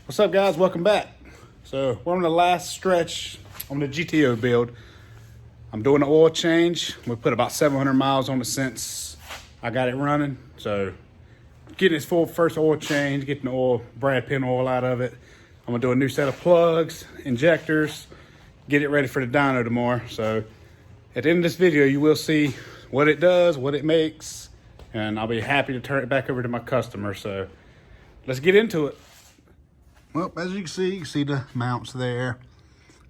What's up, guys? Welcome back. So we're on the last stretch on the GTO build. I'm doing the oil change. We put about 700 miles on it since I got it running. So getting its full first oil change, getting the oil, Brad pin oil out of it. I'm gonna do a new set of plugs, injectors, get it ready for the dyno tomorrow. So at the end of this video, you will see what it does, what it makes, and I'll be happy to turn it back over to my customer. So let's get into it. Well, as you can see the mounts there.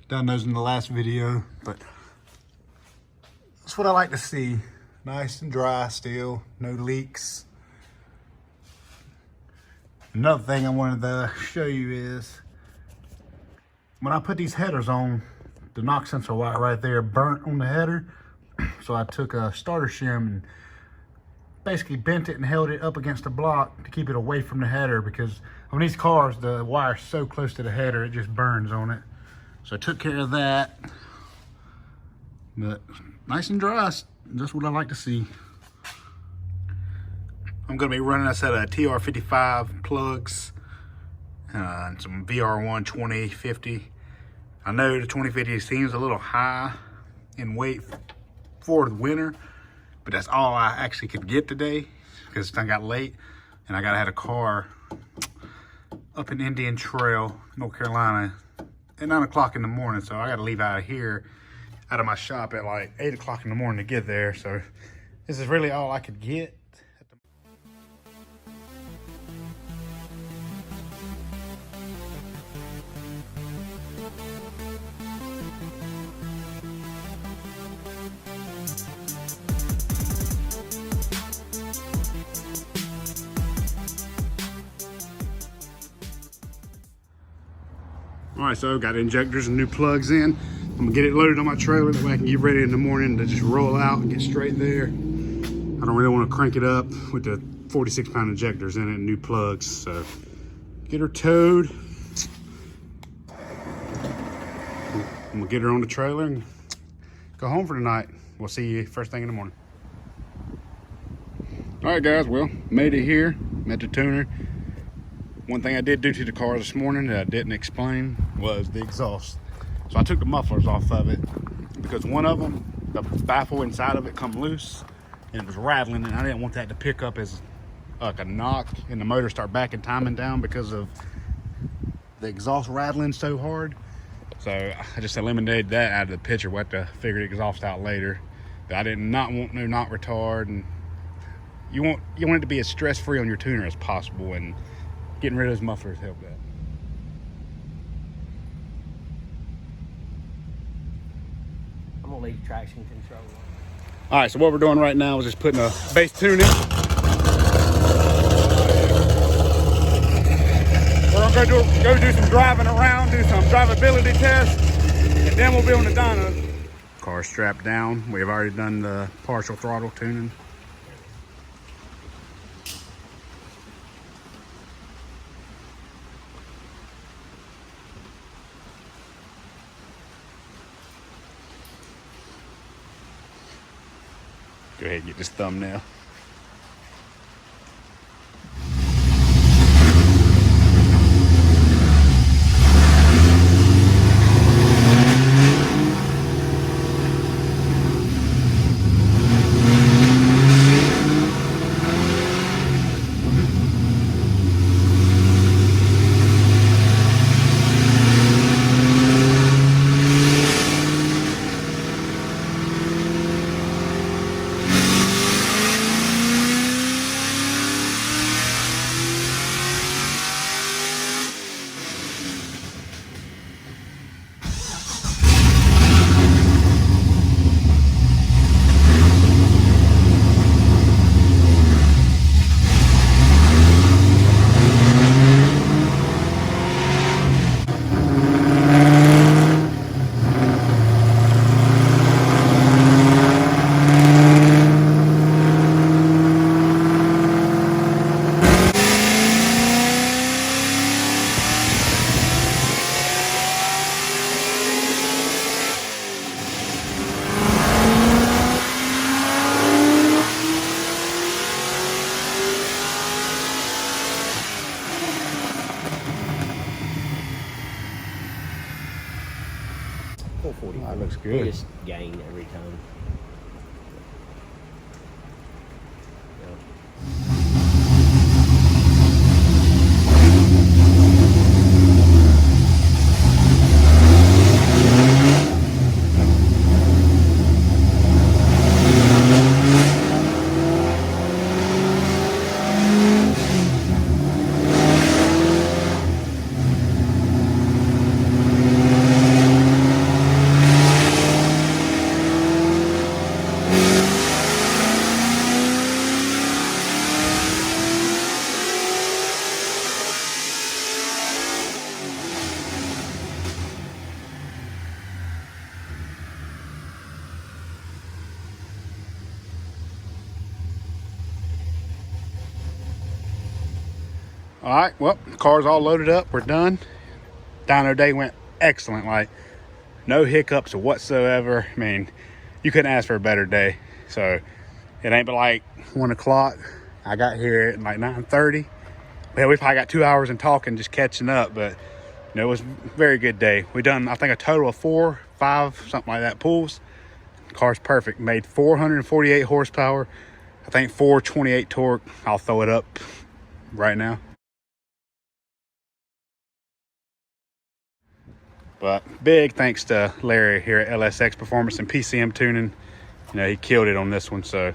Done those in the last video, but that's what I like to see. Nice and dry still, no leaks. Another thing I wanted to show you is when I put these headers on, the knock sensor wire right there burnt on the header. So I took a starter shim and basically bent it and held it up against the block to keep it away from the header, because on these cars the wire's so close to the header it just burns on it. So I took care of that, but nice and dry. That's what I like to see. I'm gonna be running a set of TR55 plugs and some VR1 2050. I know the 2050 seems a little high in weight for the winter, but that's all I actually could get today because I got late and I had a car up in Indian Trail, North Carolina at 9 o'clock in the morning. So I got to leave out of here, out of my shop at like 8 o'clock in the morning to get there. So this is really all I could get. All right, so got injectors and new plugs in. I'm gonna get it loaded on my trailer, that way I can get ready in the morning to just roll out and get straight there. I don't really want to crank it up with the 46-pound injectors in it and new plugs. So get her towed. I'm gonna get her on the trailer and go home for the night. We'll see you first thing in the morning. All right, guys, well, made it here, met the tuner. One thing I did do to the car this morning that I didn't explain was the exhaust. So I took the mufflers off of it because one of them, the baffle inside of it come loose and it was rattling, and I didn't want that to pick up as like a knock and the motor start backing timing down because of the exhaust rattling so hard. So I just eliminated that out of the picture. We'll have to figure the exhaust out later. But I did not want no knock retard, and you want it to be as stress-free on your tuner as possible, and getting rid of those mufflers helped that. I'm gonna leave traction control on. All right, so what we're doing right now is just putting a base tune in. We're gonna go do some driving around, do some drivability tests, and then we'll be on the dyno. Car strapped down. We've already done the partial throttle tuning. Go ahead and get this thumbnail. 444. That looks We good. just gain every time. All right, well, the car's all loaded up. We're done. Dyno day went excellent. Like, no hiccups whatsoever. I mean, you couldn't ask for a better day. So it ain't but like 1 o'clock. I got here at like 9:30. Well, we probably got 2 hours in talking, just catching up. But you know, it was a very good day. We done, I think, a total of 4, 5, something like that pulls. The car's perfect. Made 448 horsepower. I think 428 torque. I'll throw it up right now. But big thanks to Larry here at LSX Performance and PCM Tuning. You know, he killed it on this one. So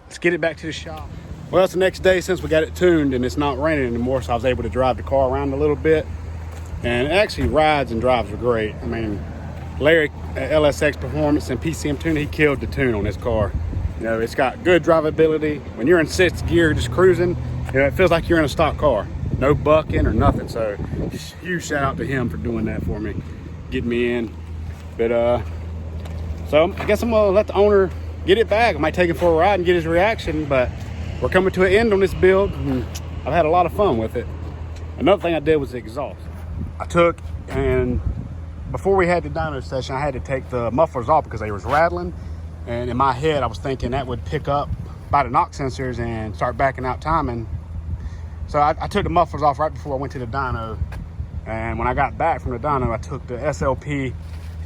let's get it back to the shop. Well, it's the next day since we got it tuned and it's not raining anymore. So I was able to drive the car around a little bit. And it actually rides and drives are great. I mean, Larry at LSX Performance and PCM Tuning, he killed the tune on this car. You know, it's got good drivability. When you're in 6th gear just cruising, you know, it feels like you're in a stock car. No bucking or nothing. So huge shout out to him for doing that for me. Get me in. But so I guess I'm gonna let the owner get it back. I might take it for a ride and get his reaction, but we're coming to an end on this build and I've had a lot of fun with it. Another thing I did was the exhaust. I took, and before we had the dyno session, I had to take the mufflers off because they was rattling, and in my head I was thinking that would pick up by the knock sensors and start backing out timing. So I took the mufflers off right before I went to the dyno. And when I got back from the dyno, I took the SLP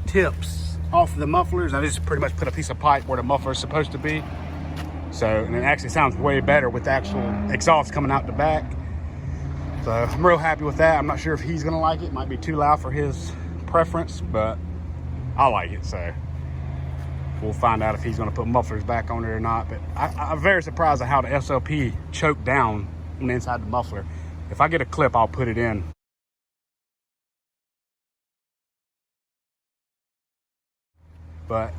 tips off of the mufflers. I just pretty much put a piece of pipe where the muffler is supposed to be. So, and it actually sounds way better with the actual exhaust coming out the back. So I'm real happy with that. I'm not sure if he's gonna like it. Might be too loud for his preference, but I like it. So we'll find out if he's gonna put mufflers back on it or not. But I'm very surprised at how the SLP choked down on the inside the muffler. If I get a clip, I'll put it in. But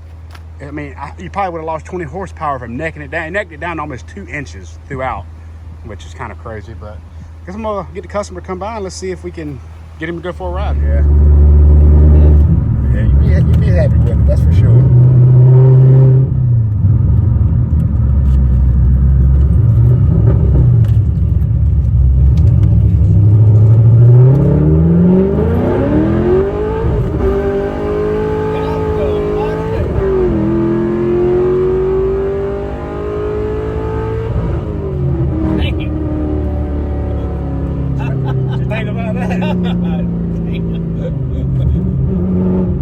I mean, you probably would have lost 20 horsepower from necking it down. He necked it down almost 2 inches throughout, which is kind of crazy. But I guess I'm gonna get the customer to come by and let's see if we can get him to go for a ride. Yeah, you'd be happy with it, that's for sure.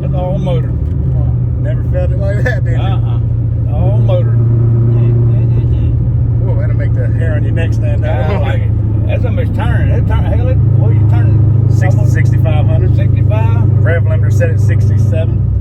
That's all motor. Never felt it like that, did you? All motor. Whoa, that'll make the hair on your neck stand out. I like it. That's almost turning. Hell, what are you turning? 6,500. 65? Rev limiter set at 67.